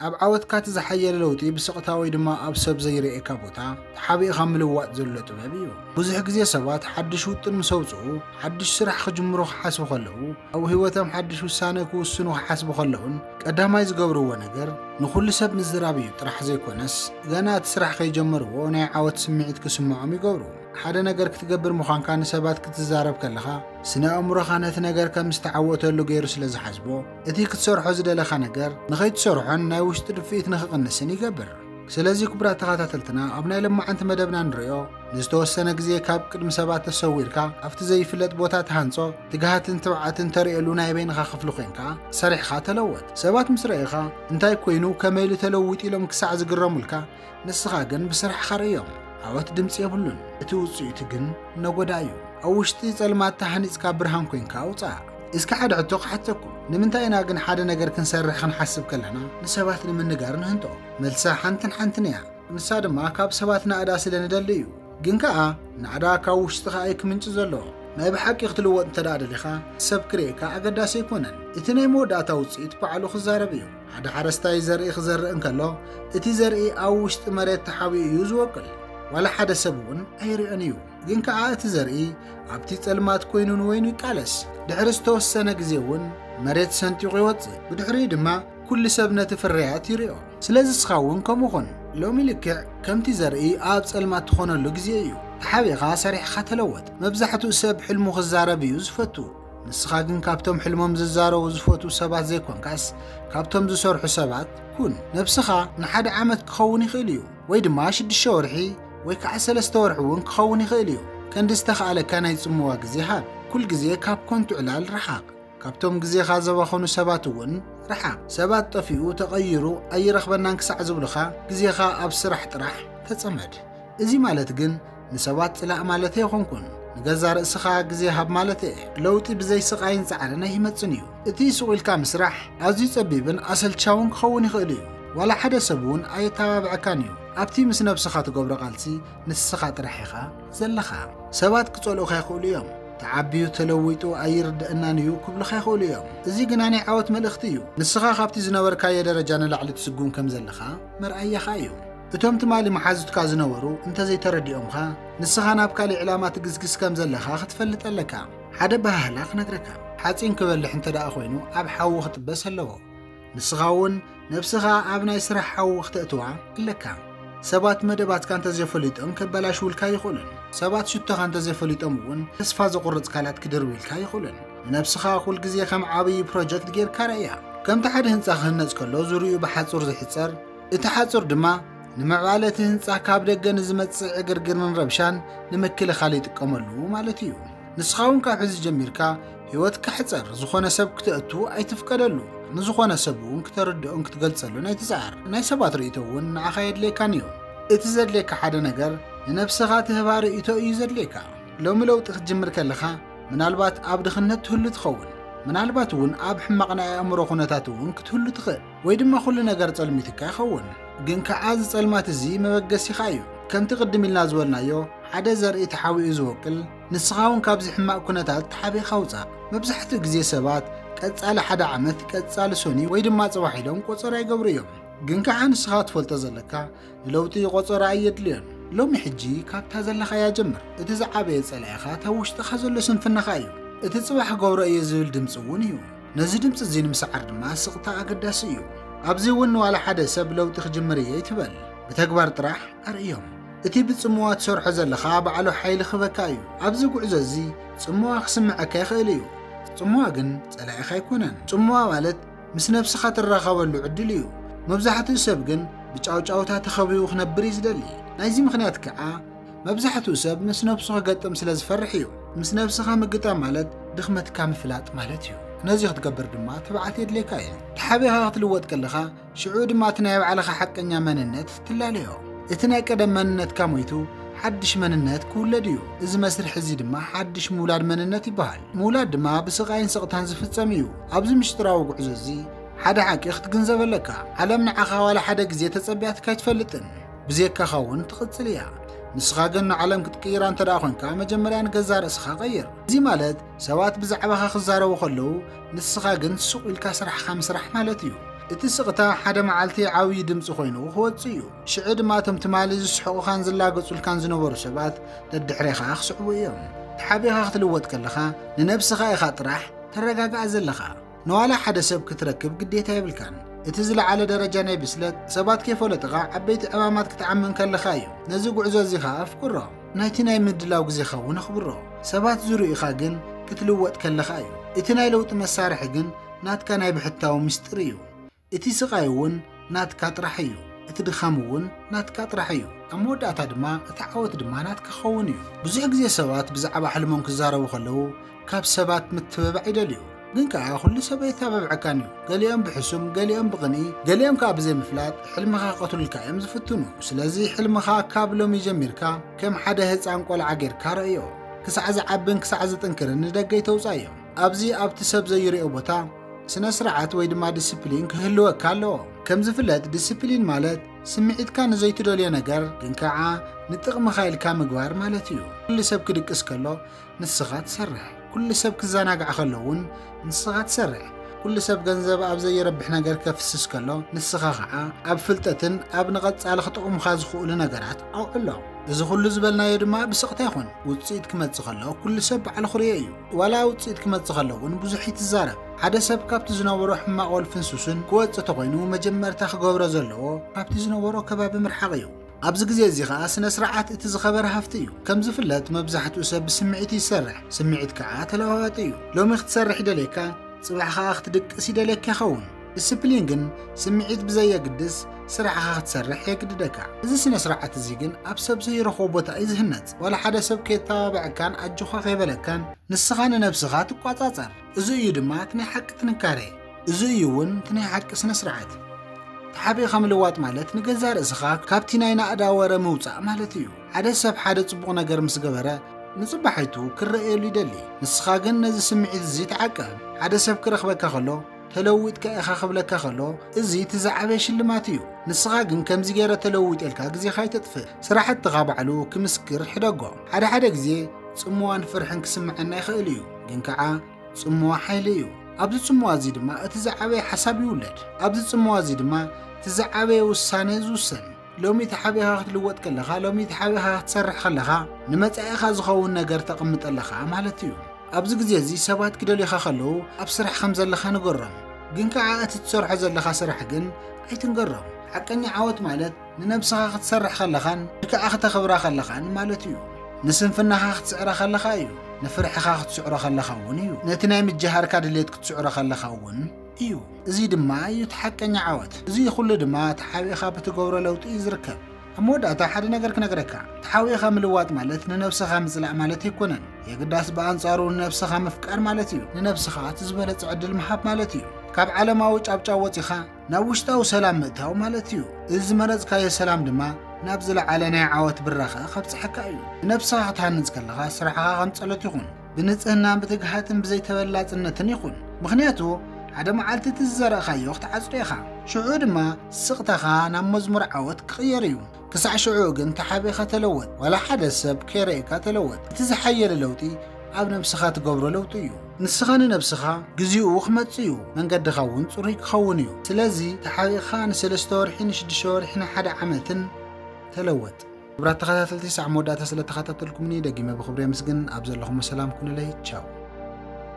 ኣብ ዓወትካ ዝሓየለ ለውጢ ብስቕታ ወይ ድማ ኣብ ሰብ ዘይርኤካ ቦታ ተሓቢእኻ ምልዋጥ ዘሎ ጥበብ እዩ። ብዙሕ ግዜ ሰባት ሓድሽ ውጥን ምስ ኣውጽኡ ሓድሽ ስራሕ ክጅምሩ ክሓስቡ ከለዉ ኣብ ህይወቶም ሓድሽ ውሳነ ክውስኑ ክሓስቡ ከለዉን ቀዳማይ ዝገብርዎ ነገር ንኹሉ ሰብ ምዝራብ እዩ ጥራሕ ዘይኮነስ ገና እቲ ስራሕ ከይጀመርዎ ናይ ዓወት ስምዒት ክስምዖም ይገብሩ። ሓደ ነገር ክትገብር ምዃንካ ንሰባት ክትዛረብ ከለኻ ስነ ኣእምሮኻ ነቲ ነገር ከም ዝተዓወተሉ ገይሩ ስለ ዝሓስቦ እቲ ክትሰርሖ ዝደለኻ ነገር ንኸይትሰርሖን ናይ ውሽጢ ድፍኢት ንኽቕንስን ይገብር። ስለዚ ክቡራት ተኸታተልትና ኣብ ናይ ልማዓንቲ መደብና ንሪኦ ንዝተወሰነ ግዜ ካብ ቅድሚ ሰባት ተሰዊርካ ኣብቲ ዘይፍለጥ ቦታ ተሃንጾ ትግሃትን ትብዓትን ተርእየሉ ናይ በይንኻ ክፍሊ ኮንካ ሰሪሕኻ ተለወጥ። ሰባት ምስ ረአኻ እንታይ ኮይኑ ከመይ ኢሉ ተለዊጥ ኢሎም ክሳዕ ዝግረሙልካ ንስኻ ግን ብስራሕኻ ርእዮም። ዓወት ድምፂ የብሉን፣ እቲ ውፅኢቱ ግን ነጎዳ እዩ። ኣብ ውሽጢ ጸልማት ተሃኒጽካ ብርሃን ኮንካ ኣውፃእ። እስኪ ሓደ ሕቶ ክሓተኩም፣ ንምንታይ ኢና ግን ሓደ ነገር ክንሰርሕ ክንሓስብ ከለና ንሰባት ንምንጋር ንህንጦ? መልሳ ሓንትን እያ። ንሳ ድማ ካብ ሰባት ናዕዳ ስለ ንደሊ እዩ። ግን ከኣ ናዕዳ ካብ ውሽጢኻ እዩ ክምንጭ ዘለዎ። ናይ ብሓቂ ክትልወጥ እንተደኣ ደሊኻ ሰብ ክርእካ ኣገዳሲ ኣይኮነን። እቲ ናይ መወዳእታ ውፅኢት ባዕሉ ክዛረብ እዩ። ሓደ ሓረስታይ ዘርኢ ክዘርእ እንከሎ እቲ ዘርኢ ኣብ ውሽጢ መሬት ተሓቢኡ እዩ ዝወቅል። ዋላ ሓደ ሰብ እውን ኣይርአን እዩ። ግን ከኣ እቲ ዘርኢ ኣብቲ ጸልማት ኮይኑ ንወይኑ ይቃለስ። ድሕሪ ዝተወሰነ ግዜ እውን መሬት ሰንጢቑ ይወፅእ። ብድሕሪኡ ድማ ኩሉ ሰብ ነቲ ፍርያት ይርኦ። ስለዚ እስኻ እውን ከምኡ ኹን። ሎሚ ልክዕ ከምቲ ዘርኢ ኣብ ጸልማት ትኾነሉ ግዜ እዩ። ተሓቢእኻ ሰሪሕኻ ተለወጥ። መብዛሕትኡ ሰብ ሕልሙ ክዛረብ እዩ ዝፈቱ። ንስኻ ግን ካብቶም ሕልሞም ዝዛረቡ ዝፈቱ ሰባት ዘይኮንካስ ካብቶም ዝሰርሑ ሰባት ኩን። ነብስኻ ንሓደ ዓመት ክኸውን ይኽእል እዩ፣ ወይ ድማ 6 ወርሒ ወይ ከዓ 3 ወርሒ እውን ክኸውን ይኽእል እዩ። ከንዲ ዝተኸኣለካ ናይ ጽምዋ ግዜ ሃብ። ኩል ግዜ ካብ ኮንቱ ዕላል ረሓቕ። ካብቶም ግዜኻ ዘባኸኑ ሰባት እውን ረሓቕ። ሰባት ጠፊኡ ተቐይሩ ኣይረኽበናን ክሳዕ ዝብሉኻ ግዜኻ ኣብ ስራሕ ጥራሕ ተጸመድ። እዚ ማለት ግን ንሰባት ጽላእ ማለት ኣይኾንኩን፣ ንገዛ ርእስኻ ግዜ ሃብ ማለት እየ። ለውጢ ብዘይ ስቓይን ፃዕርን ይመጽን እዩ። እቲ ስቑኢልካ ምስራሕ ኣዝዩ ጸቢብን ኣሰልቻውን ክኸውን ይኽእል እዩ። ዋላ ሓደ ሰብ እውን ኣይተባብዐካን እዩ። ኣብቲ ምስ ነብስኻ ትገብሮ ቓልሲ ንስኻ ጥራሕ ኢኻ ዘለኻ። ሰባት ክጸልኡኻ ይኽእሉ እዮም። ተዓቢዩ ተለዊጡ ኣይርድአናን እዩ ክብሉኻ ይኽእሉ እዮም። እዚ ግና ናይ ዓወት መልእኽቲ እዩ። ንስኻ ካብቲ ዝነበርካዮ ደረጃ ንላዕሊ ትስጉም ከም ዘለኻ መርኣያኻ እዩ። እቶም ትማሊ መሓዙትካ ዝነበሩ እንተዘይተረዲኦምካ ንስኻ ናብ ካሊእ ዕላማ ትግዝግዝ ከም ዘለኻ ክትፈልጥ ኣለካ። ሓደ ባህላ ክነግረካ፣ ሓፂን ክበልሕ እንተደኣ ኮይኑ ኣብ ሓዊ ክጥበስ ኣለዎ። ንስኻ እውን ነብስኻ ኣብ ናይ ስራሕ ሓዊ ክተእትዋ ኣለካ። ሰባት መደባትካ እንተዘይፈሊጦም ከበላሽውልካ ይኽእሉን። ሰባት ሽቶኻ እንተዘይፈሊጦም እውን ተስፋ ዘቑርፅ ካላት ክድርብልካ ይኽእሉን። ንነብስኻ ኩል ግዜ ከም ዓብዪ ፕሮጀክት ጌርካ ርእያ። ከምቲ ሓደ ህንፃ ክህነፅ ከሎ ዙርዩ ብሓፁር ዘይሕፀር፣ እቲ ሓፁር ድማ ንምዕባለ እቲ ህንፃ ካብ ደገ ንዝመፅእ ዕግርግርን ረብሻን ንምክልኻል ይጥቀመሉ ማለት እዩ። ንስኻ እውን ካብ ሕዚ ጀሚርካ ህይወት ክሕፀር ዝኾነ ሰብ ክትእቱ ኣይትፍቀደሉ። ንዝኾነ ሰብ እውን ክተርድኦን ክትገልጸሉን ኣይትፅዓር። ናይ ሰባት ርእይቶ እውን ንዓኻ የድልየካን እዩ። እቲ ዘድልየካ ሓደ ነገር ንነብስኻ ትህባ ርእይቶ እዩ ዘድልየካ። ሎሚ ለውጢ ክትጅምር ከለኻ ምናልባት ኣብ ድኽነት ትህሉ ትኸውን፣ ምናልባት እውን ኣብ ሕማቕ ናይ ኣእምሮ ኩነታት እውን ክትህሉ ትኽእል፣ ወይ ድማ ኩሉ ነገር ጸልሚትካ ይኸውን። ግን ከኣ ዝጸልማት እዚ መበገሲኻ እዩ። ከምቲ ቅድም ኢልና ዝበልናዮ ሓደ ዘርኢ ተሓቢኡ ዝወቅል። ንስኻ እውን ካብዚ ሕማቕ ኩነታት ተሓቢእኻ ውፃእ። መብዛሕትኡ ግዜ ሰባት ቀጻሊ ሓደ ዓመት ቀጻሊ ሶኒ ወይ ድማ ጽባሕ ኢሎም ቆፀራ ይገብሩ እዮም። ግን ከኣ ንስኻ ትፈልጦ ዘለካ ንለውጢ ቆፀራ ኣየድልዮን። ሎሚ ሕጂ ካብታ ዘለኻያ ጀምር። እቲ ዝዓበየ ጸላኢኻ ታብ ውሽጥኻ ዘሎ ስንፍናኻ እዩ። እቲ ጽባሕ ገብሮ እየ ዝብል ድምፂ እውን እዩ። ነዚ ድምፂ እዚ ንምስዓር ድማ ስቕታ ኣገዳሲ እዩ። ኣብዚ እውን ዋላ ሓደ ሰብ ለውጢ ክጅምር እየ ይትበል፣ ብተግባር ጥራሕ ኣርእዮም። እቲ ብጽምዋ ትሰርሖ ዘለኻ ባዕሉ ሓይሊ ክበካ እዩ። ኣብዚ ጉዕዞ እዚ ጽምዋ ክስምዐካ ይኽእል እዩ። ጽምዋ ግን ጸላኢኻ ኣይኮነን። ጽምዋ ማለት ምስ ነብስኻ ትራኸበሉ ዕድል እዩ። መብዛሕትኡ ሰብ ግን ብጫውጫውታ ተኸቢቡ ክነብር እዩ ዝደሊ። ናይዚ ምኽንያት ከዓ መብዛሕትኡ ሰብ ምስ ነብሱ ክገጥም ስለ ዝፈርሕ እዩ። ምስ ነብስኻ ምግጣም ማለት ድኽመትካ ምፍላጥ ማለት እዩ። ነዚ ክትገብር ድማ ትብዓት የድልየካ እዩ። ተሓቢኻ ክትልወጥ ከለኻ ሽዑ ድማ እቲ ናይ ባዕልኻ ሓቀኛ መንነት ትላለዮ። እቲ ናይ ቀደም መንነትካ ሞይቱ ሓድሽ መንነት ክውለድ እዩ። እዚ መስርሕ እዚ ድማ ሓድሽ ምውላድ መንነት ይበሃል። ምውላድ ድማ ብስቓይን ስቕታን ዝፍጸም እዩ። ኣብዚ ምሽጥራዊ ጉዕዞ እዚ ሓደ ሓቂ ክትግንዘብ ኣለካ። ዓለም ንዓኻ ዋላ ሓደ ግዜ ተጸቢያትካ ኣይትፈልጥን፣ ብዜካኻ እውን ትቕጽል እያ። ንስኻ ግን ንዓለም ክትቅይራ እንተደኣ ኮንካ መጀመርያ ንገዛ ርእስኻ ቀይር። እዚ ማለት ሰባት ብዛዕባኻ ክዛረቡ ከለዉ ንስኻ ግን ስቕ ኢልካ ስራሕኻ ምስራሕ ማለት እዩ። እቲ ስቕታ ሓደ መዓልቲ ዓብዪ ድምፂ ኮይኑ ክወፅእ እዩ። ሽዑ ድማ እቶም ትማሊ ዝስሕቑኻን ዝላገጹልካን ዝነበሩ ሰባት ደድሕሪኻ ክስዕቡ እዮም። ተሓቢኻ ክትልወጥ ከለኻ ንነብስኻ ኢኻ ጥራሕ ተረጋግዓ ዘለኻ። ንዋላ ሓደ ሰብ ክትረክብ ግዴታ የብልካን። እቲ ዝለዓለ ደረጃ ናይ ብስለት ሰባት ከይፈለጥኻ ዓበይቲ ዕማማት ክትዓምን ከለኻ እዩ። ነዚ ጉዕዞ እዚ ኸ ኣፍቅሮ ናይቲ ናይ ምድላው ግዜኻ እውን ኣኽብሮ። ሰባት ዝርኡኻ ግን ክትልወጥ ከለኻ እዩ። እቲ ናይ ለውጢ መሳርሒ ግን ናትካ ናይ ብሕታዊ ምስጢር እዩ። እቲ ስቃይ እውን ናትካ ጥራሕ እዩ። እቲ ድኻም እውን ናትካ ጥራሕ እዩ። ኣብ መወዳእታ ድማ እቲ ዓወት ድማ ናትካ ክኸውን እዩ። ብዙሕ ግዜ ሰባት ብዛዕባ ሕልሞም ክዛረቡ ከለዉ ካብ ሰባት ምትበባዕ ይደልዩ። ግን ከዓ ኩሉ ሰብ ኣይተባብዐካን እዩ። ገሊኦም ብሕሱም፣ ገሊኦም ብቕንኢ፣ ገሊኦም ከዓ ብዘይምፍላጥ ሕልምኻ ቀትሉልካ እዮም ዝፍትኑ። ስለዚ ሕልምኻ ካብ ሎሚ ጀሚርካ ከም ሓደ ህፃን ቆልዓ ጌርካ ረእዮ። ክሳዕ ዝዓብን ክሳዕ ዝጥንክርን ንደገ ይተውፃእ እዮም። ኣብዚ ኣብቲ ሰብ ዘይርኦ ቦታ ስነ ስርዓት ወይ ድማ ዲስፕሊን ክህልወካ ኣለዎ። ከም ዝፍለጥ ዲስፕሊን ማለት ስምዒትካ ንዘይትደልዮ ነገር ግን ከዓ ንጥቕምኻ ኢልካ ምግባር ማለት እዩ። ኩሉ ሰብ ክድቅስ ከሎ ንስኻ ትሰርሕ። ኩሉ ሰብ ክዘናግዕ ከሎ እውን ንስኻ ትሰርሕ። ኩሉ ሰብ ገንዘብ ኣብ ዘይረብሕ ነገር ከፍስስ ከሎ ንስኻ ከዓ ኣብ ፍልጠትን ኣብ ንቐጻሊ ክጥቕሙኻ ዝኽእሉ ነገራት ኣውዕሎ። እዚ ኩሉ ዝበልናዮ ድማ ብስቕታ ይኹን። ውፅኢት ክመጽእ ከሎ ኩሉ ሰብ ባዕሉ ክርዮ እዩ። ዋላ ውፅኢት ክመጽእ ከሎ እውን ብዙሕ ይትዛረብ። ሓደ ሰብ ካብቲ ዝነበሮ ሕማቕ ወልፍን ሱስን ክወፅእ ተኾይኑ መጀመርታ ክገብሮ ዘለዎ ካብቲ ዝነበሮ ከባቢ ምርሓቕ እዩ። ኣብዚ ግዜ እዚ ከዓ ስነ ስርዓት እቲ ዝኸበረ ሃፍቲ እዩ። ከም ዝፍለጥ መብዛሕትኡ ሰብ ብስምዒት ይሰርሕ። ስምዒት ከዓ ተለዋዋጢ እዩ። ሎሚ ክትሰርሕ ይደልየካ ጽባሕ ከዓ ክትድቅስ ይደልየካ ይኸውን። ዲስፕሊን ግን ስምዒት ብዘየግድስ ስራሕኻ ክትሰርሕ የግድደካ። እዚ ስነ ስርዓት እዚ ግን ኣብ ሰብ ዘይረኽቦ ቦታ እዩ ዝህነፅ። ዋላ ሓደ ሰብ ከይተባብዐካን ኣጆኻ ከይበለካን ንስኻ ንነብስኻ ትቋፃፀር። እዚ እዩ ድማ እቲ ናይ ሓቂ ጥንካሬ። እዚ እዩ እውን እቲ ናይ ሓቂ ስነ ስርዓት። ተሓቢኻ ምልዋጥ ማለት ንገዛ ርእስኻ ካብቲ ናይ ናእዳ ወረ ምውፃእ ማለት እዩ። ሓደ ሰብ ሓደ ጽቡቕ ነገር ምስ ገበረ ንጽባሒቱ ክረአየሉ ይደሊ። ንስኻ ግን ነዚ ስምዒት እዚ ተዓቀብ። ሓደ ሰብ ክረኽበካ ከሎ ተለዊጥካ ኢኻ ክብለካ ከሎ እዚ ትዛዕበየ ሽልማት እዩ። ንስኻ ግን ከምዚ ገይረ ተለዊጥ ኢልካ ግዜኻ ይተጥፍእ። ስራሕትኻ ባዕሉ ክምስክር ሕደጎ። ሓደ ግዜ ጽምዋን ፍርሕን ክስምዐና ይኽእል እዩ፣ ግን ከዓ ጽምዋ ሓይሊ እዩ። ኣብዚ ጽምዋ እዚ ድማ እቲ ዝዓበየ ሓሳብ ይውለድ። ኣብዚ ጽምዋ እዚ ድማ እቲ ዝዓበየ ውሳነ ዝውሰን። ሎሚ ተሓቢኻ ክትልወጥ ከለኻ፣ ሎሚ ተሓቢኻ ክትሰርሕ ከለኻ ንመጻኢኻ ዝኸውን ነገር ተቐምጥ ኣለኻ ማለት እዩ። ኣብዚ ግዜ እዚ ሰባት ክደልዩኻ ከለዉ ኣብ ስራሕ ከም ዘለኻ ንገሮም፣ ግን ከዓ እቲ ትሰርሖ ዘለኻ ስራሕ ግን ኣይትንገሮም። ሓቀኛ ዓወት ማለት ንነብስኻ ክትሰርሕ ከለኻን ንከዓ ክተኽብራ ከለኻን ማለት እዩ። ንስንፍናኻ ክትስዕረ ከለኻ እዩ። ንፍርሕኻ ክትስዕሮ ከለኻ እውን እዩ። ነቲ ናይ ምጅሃርካ ድሌት ክትስዕሮ ከለኻ እውን እዩ። እዚ ድማ እዩ እቲ ሓቀኛ ዓወት። እዚ ኩሉ ድማ ተሓቢኻ ብትገብሮ ለውጢ እዩ ዝርከብ። ኣብ መወዳእታ ሓደ ነገር ክነግረካ፣ ተሓቢኻ ምልዋጥ ማለት ንነብስኻ ምጽላእ ማለት ኣይኮነን። የግዳስ ብኣንጻሩ ንነብስኻ ምፍቃር ማለት እዩ። ንነብስኻ እቲ ዝበለፀ ዕድል ምሃብ ማለት እዩ። ካብ ዓለማዊ ጫብጫብ ወፂኻ ናብ ውሽጣዊ ሰላም ምእታው ማለት እዩ። እዚ ዝመረፅካዮ ሰላም ድማ ናብ ዝለዓለ ናይ ዓወት ብራኸ ከብፅሐካ እዩ። ንነብስኻ ክትሃንፅ ከለኻ ስራሕኻ ከም ጸሎት ይኹን፣ ብንጽህናን ብትግሃትን ብዘይተበላፅነትን ይኹን። ምክንያቱ ሓደ መዓልቲ እቲ ዝዘረእኻዮ ክትዓፅዶ ኢኻ። ሽዑ ድማ ስቕታኻ ናብ መዝሙር ዓወት ክቕየር እዩ። ክሳዕ ሽዑ ግን ተሓቢኻ ተለወጥ። ዋላ ሓደ ሰብ ከይረአካ ተለወጥ። እቲ ዝሓየለ ለውጢ ኣብ ነብስኻ ትገብሮ ለውጢ እዩ። ንስኻ ንነብስኻ ግዜኡ ክመጽእ እዩ፣ መንገድኻ እውን ጽሩይ ክኸውን እዩ። ስለዚ ተሓቢኻ ን3 ወርሒ ን6 ወርሒ ን1 ዓመትን ተለወጥ። ክብራት ተኸታተልቲ ሳዕ መወዳእታ ስለ ተኸታተልኩምኒ ደጊመ ብኽብሪ የምስግን። ኣብ ዘለኹም ሰላም ኩነለይ ቻው።